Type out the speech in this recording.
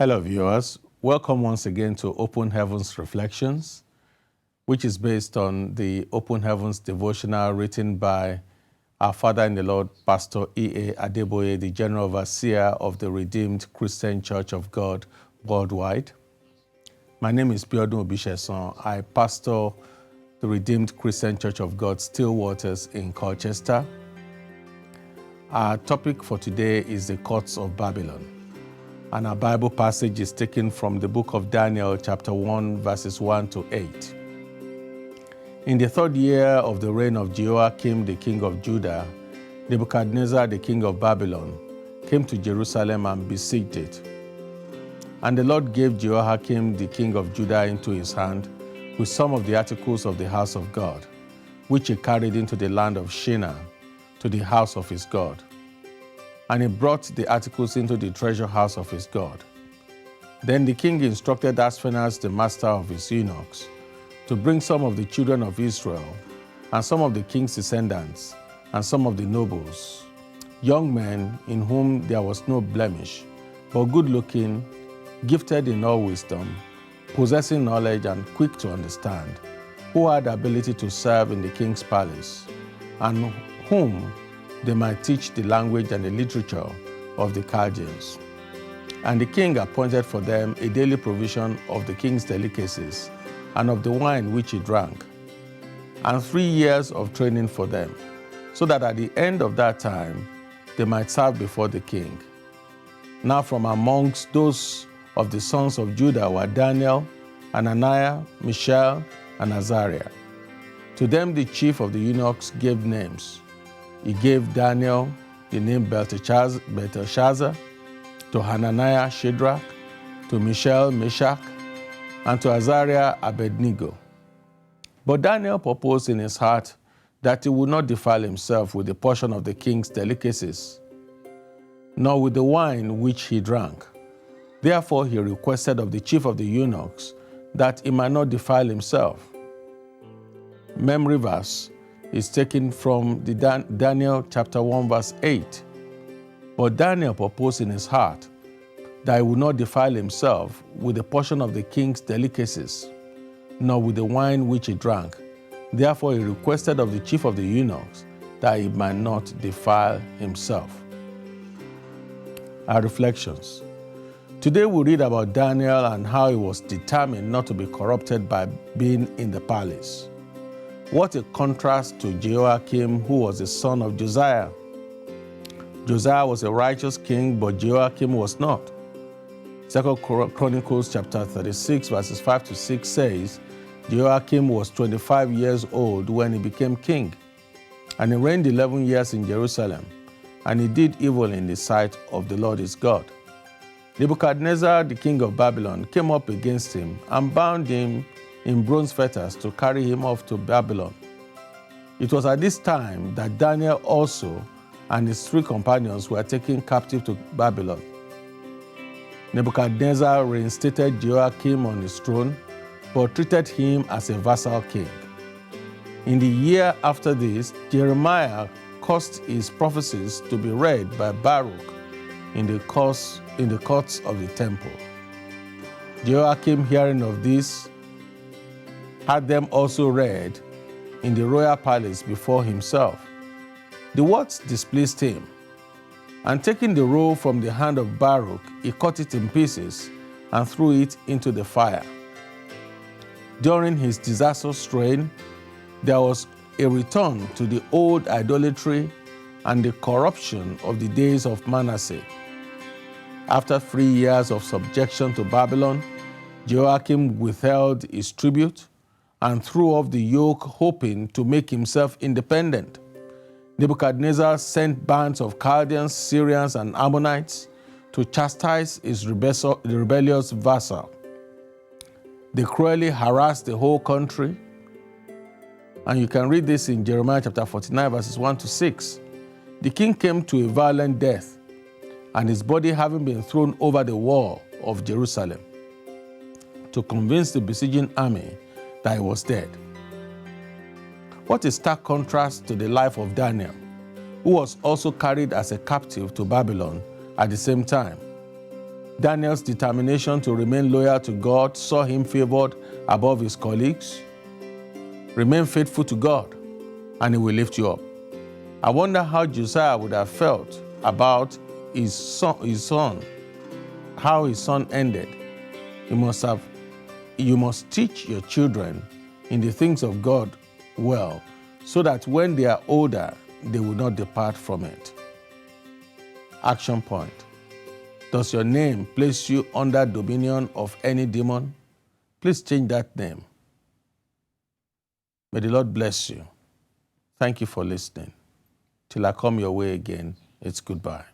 Hello, viewers. Welcome once again to Open Heavens Reflections, which is based on the Open Heavens Devotional written by our Father in the Lord, Pastor E.A. Adeboye, the General Overseer of the Redeemed Christian Church of God worldwide. My name is Biodun Obisesan. I pastor the Redeemed Christian Church of God, Still Waters in Colchester. Our topic for today is the courts of Babylon. And our Bible passage is taken from the book of Daniel, chapter 1, verses 1 to 8. In the third year of the reign of Jehoiakim, the king of Judah, Nebuchadnezzar, the king of Babylon, came to Jerusalem and besieged it. And the Lord gave Jehoiakim, the king of Judah, into his hand with some of the articles of the house of God, which he carried into the land of Shinar, to the house of his God. And he brought the articles into the treasure house of his God. Then the king instructed Ashpenaz, the master of his eunuchs, to bring some of the children of Israel, and some of the king's descendants, and some of the nobles, young men in whom there was no blemish, but good-looking, gifted in all wisdom, possessing knowledge and quick to understand, who had ability to serve in the king's palace, and whom they might teach the language and the literature of the Chaldeans. And the king appointed for them a daily provision of the king's delicacies and of the wine which he drank, and 3 years of training for them, so that at the end of that time they might serve before the king. Now from amongst those of the sons of Judah were Daniel, Ananiah, Mishael, and Azariah. To them the chief of the eunuchs gave names. He gave Daniel the name Belteshazzar, to Hananiah Shadrach, to Mishael Meshach, and to Azariah Abednego. But Daniel purposed in his heart that he would not defile himself with a portion of the king's delicacies, nor with the wine which he drank. Therefore he requested of the chief of the eunuchs that he might not defile himself. Memory verse is taken from the Daniel chapter 1 verse 8. But Daniel purposed in his heart that he would not defile himself with a portion of the king's delicacies, nor with the wine which he drank. Therefore he requested of the chief of the eunuchs that he might not defile himself. Our reflections. Today we read about Daniel and how he was determined not to be corrupted by being in the palace. What a contrast to Jehoiakim, who was the son of Josiah. Josiah was a righteous king, but Jehoiakim was not. 2 Chronicles chapter 36, verses 5 to 6 says, Jehoiakim was 25 years old when he became king, and he reigned 11 years in Jerusalem, and he did evil in the sight of the Lord his God. Nebuchadnezzar, the king of Babylon, came up against him and bound him in bronze fetters to carry him off to Babylon. It was at this time that Daniel also and his 3 companions were taken captive to Babylon. Nebuchadnezzar reinstated Jehoiakim on his throne, but treated him as a vassal king. In the year after this, Jeremiah caused his prophecies to be read by Baruch in the courts of the temple. Jehoiakim, hearing of this, had them also read in the royal palace before himself. The words displeased him, and taking the roll from the hand of Baruch, he cut it in pieces and threw it into the fire. During his disastrous reign, there was a return to the old idolatry and the corruption of the days of Manasseh. After 3 years of subjection to Babylon, Jehoiakim withheld his tribute and threw off the yoke, hoping to make himself independent. Nebuchadnezzar sent bands of Chaldeans, Syrians, and Ammonites to chastise his rebellious vassal. They cruelly harassed the whole country, and you can read this in Jeremiah chapter 49, verses 1 to 6. The king came to a violent death, and his body having been thrown over the wall of Jerusalem, to convince the besieging army that he was dead. What a stark contrast to the life of Daniel, who was also carried as a captive to Babylon at the same time. Daniel's determination to remain loyal to God saw him favored above his colleagues. Remain faithful to God, and he will lift you up. I wonder how Josiah would have felt about his son, how his son ended. You must teach your children in the things of God well, so that when they are older, they will not depart from it. Action point. Does your name place you under dominion of any demon? Please change that name. May the Lord bless you. Thank you for listening. Till I come your way again, it's goodbye.